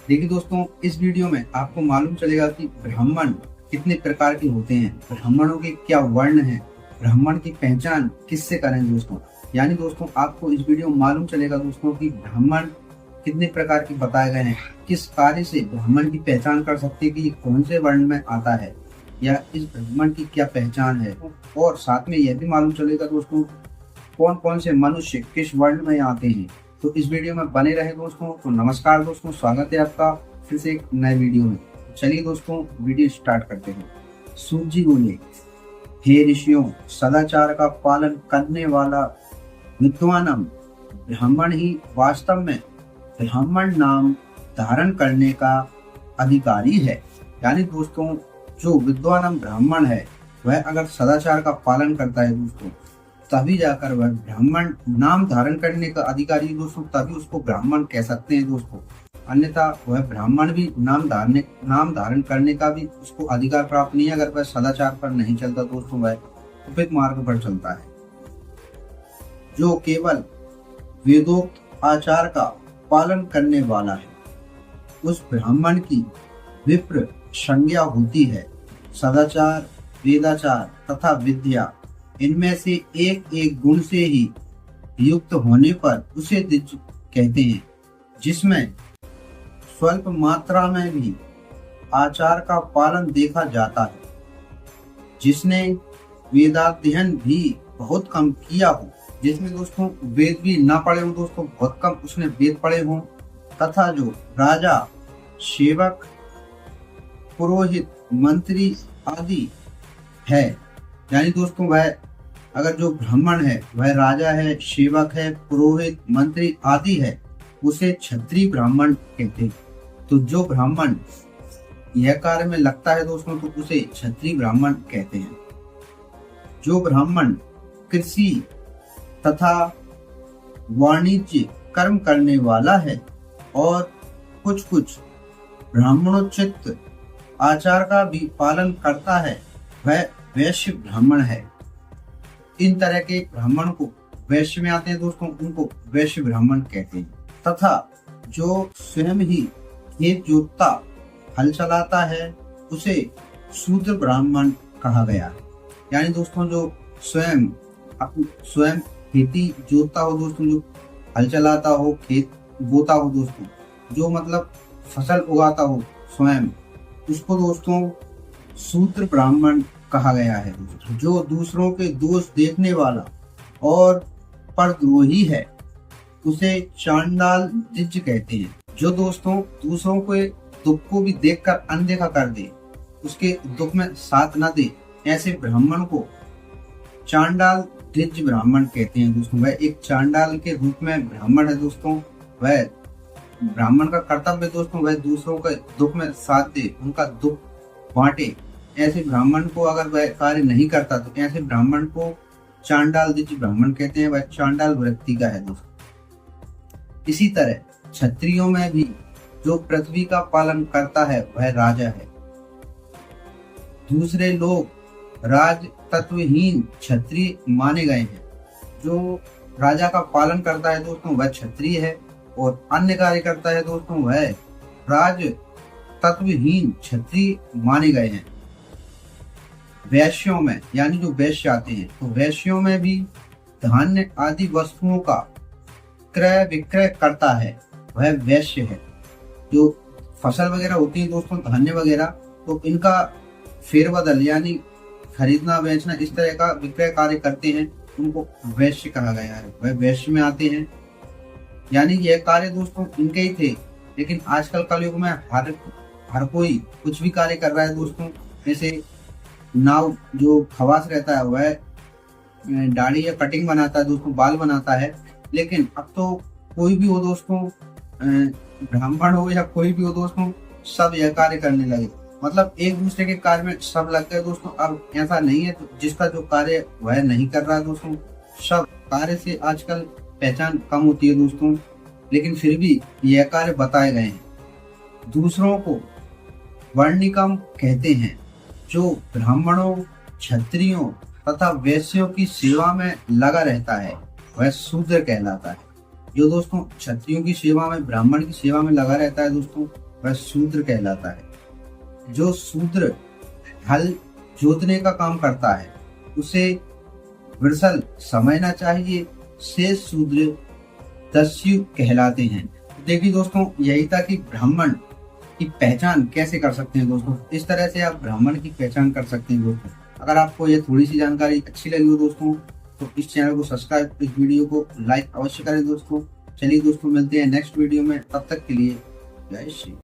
देखिए दोस्तों, इस वीडियो में आपको मालूम चलेगा कि ब्राह्मण कितने प्रकार के होते हैं, ब्राह्मणों के क्या वर्ण हैं, ब्राह्मण की पहचान किससे करें दोस्तों। यानी दोस्तों आपको इस वीडियो में मालूम चलेगा दोस्तों कि ब्राह्मण कितने प्रकार के बताए गए हैं, किस कार्य से ब्राह्मण की पहचान कर सकते हैं कि ये कौन से वर्ण में आता है या इस ब्राह्मण की क्या पहचान है। और साथ में यह भी मालूम चलेगा दोस्तों कौन कौन से मनुष्य किस वर्ण में आते हैं। तो इस वीडियो में बने रहे दोस्तों। तो नमस्कार दोस्तों, स्वागत है आपका फिर से एक नए वीडियो में। चलिए दोस्तों वीडियो स्टार्ट करते हैं। सूत जी बोले, हे ऋषियों, सदाचार का पालन करने वाला विद्वानम ब्राह्मण ही वास्तव में ब्राह्मण नाम धारण करने का अधिकारी है। यानी दोस्तों जो विद्वानम ब्राह्मण है वह अगर सदाचार का पालन करता है दोस्तों तभी जाकर वह ब्राह्मण नाम धारण करने का अधिकारी दोस्तों, तभी उसको ब्राह्मण कह सकते हैं दोस्तों। अन्यथा वह ब्राह्मण भी नाम धारण करने का भी उसको अधिकार प्राप्त नहीं है अगर वह सदाचार पर नहीं चलता दोस्तों, वह उपयुक्त मार्ग पर चलता है। जो केवल वेदोक्त आचार का पालन करने वाला है उस ब्राह्मण की विप्र संज्ञा होती है। सदाचार, वेदाचार तथा विद्या, इनमें से एक एक गुण से ही युक्त होने पर उसे द्विज कहते हैं। जिसमें स्वल्प मात्रा में भी आचार का पालन देखा जाता है, जिसने वेदाध्ययन भी बहुत कम किया हो, जिसमें दोस्तों वेद भी ना पढ़े हो दोस्तों, बहुत कम उसने वेद पढ़े हो, तथा जो राजा, सेवक, पुरोहित, मंत्री आदि है। यानी दोस्तों वह अगर जो ब्राह्मण है वह राजा है, सेवक है, पुरोहित, मंत्री आदि है, उसे क्षत्रिय ब्राह्मण कहते हैं। तो जो ब्राह्मण यह कार्य में लगता है दोस्तों तो उसे क्षत्रिय ब्राह्मण कहते हैं। जो ब्राह्मण कृषि तथा वाणिज्य कर्म करने वाला है और कुछ कुछ ब्राह्मणोचित आचार का भी पालन करता है वह वैश्य ब्राह्मण है। इन तरह के ब्राह्मण को वैश्य में आते हैं दोस्तों, उनको वैश्य ब्राह्मण कहते हैं। तथा जो स्वयं ही खेत जोतता, हल चलाता है उसे शूद्र ब्राह्मण कहा गया है। यानी दोस्तों जो स्वयं खेती जोतता हो दोस्तों, जो हल चलाता हो, खेत बोता हो दोस्तों, जो मतलब फसल उगाता हो स्वयं, उसको दोस्तों शूद्र ब्राह्मण कहा गया है। जो दूसरों के दोष देखने वाला और परद्रोही है उसे चांडाल द्विज कहते हैं। जो दोस्तों दूसरों के दुख को भी देखकर अनदेखा कर दे, उसके दुख में साथ न दे, ऐसे ब्राह्मण को चांडाल द्विज ब्राह्मण कहते हैं दोस्तों। वह एक चांडाल के रूप में ब्राह्मण है दोस्तों। वह ब्राह्मण का कर्तव्य दोस्तों वह दूसरों के दुख में साथ दे, उनका दुख बांटे। ऐसे ब्राह्मण को अगर वह कार्य नहीं करता तो ऐसे ब्राह्मण को चांडाल द्विज ब्राह्मण कहते हैं। वह चांडाल वृत्ति का है दोस्तों। इसी तरह क्षत्रियों में भी जो पृथ्वी का पालन करता है वह राजा है। दूसरे लोग राज तत्वहीन क्षत्रिय माने गए हैं। जो राजा का पालन करता है दोस्तों वह क्षत्रिय है और अन्य कार्य करता है दोस्तों वह राज तत्वहीन क्षत्रिय माने गए हैं। वैश्यों में, यानी जो वैश्य आते हैं, तो वैश्यों में भी धान्य आदि वस्तुओं का क्रय विक्रय करता है वह वैश्य है। जो फसल वगैरह होती है दोस्तों, धान्य वगैरह, तो इनका फेरबदल यानी खरीदना बेचना इस तरह का विक्रय कार्य करते हैं, उनको वैश्य कहा गया है। वह वैश्य में आते हैं। यानी यह कार्य दोस्तों इनके ही थे, लेकिन आजकल कलयुग में हर कोई कुछ भी कार्य कर रहा है दोस्तों। जैसे नाव जो खवास रहता है वह दाढ़ी या कटिंग बनाता है दोस्तों, बाल बनाता है। लेकिन अब तो कोई भी हो दोस्तों, ब्राह्मण हो या कोई भी हो दोस्तों, सब यह कार्य करने लगे। मतलब एक दूसरे के कार्य में सब लग गए दोस्तों। अब ऐसा नहीं है तो जिसका जो कार्य वह नहीं कर रहा है दोस्तों। सब कार्य से आजकल पहचान कम होती है दोस्तों, लेकिन फिर भी यह कार्य बताए गए हैं। दूसरों को वर्णिकम कहते हैं। जो ब्राह्मणों, क्षत्रियों तथा वैश्यों की सेवा में लगा रहता है वह शूद्र कहलाता है। जो दोस्तों क्षत्रियों की सेवा में, ब्राह्मण की सेवा में लगा रहता है दोस्तों, वह शूद्र कहलाता है। जो शूद्र हल जोतने का काम करता है उसे वृषल समझना चाहिए। शेष शूद्र दस्यु कहलाते हैं। देखिए दोस्तों, यही था कि ब्राह्मण की पहचान कैसे कर सकते हैं दोस्तों। इस तरह से आप ब्राह्मण की पहचान कर सकते हैं दोस्तों। अगर आपको ये थोड़ी सी जानकारी अच्छी लगी हो दोस्तों तो इस चैनल को सब्सक्राइब, इस वीडियो को लाइक अवश्य करें दोस्तों। चलिए दोस्तों, मिलते हैं नेक्स्ट वीडियो में, तब तक के लिए जय श्री।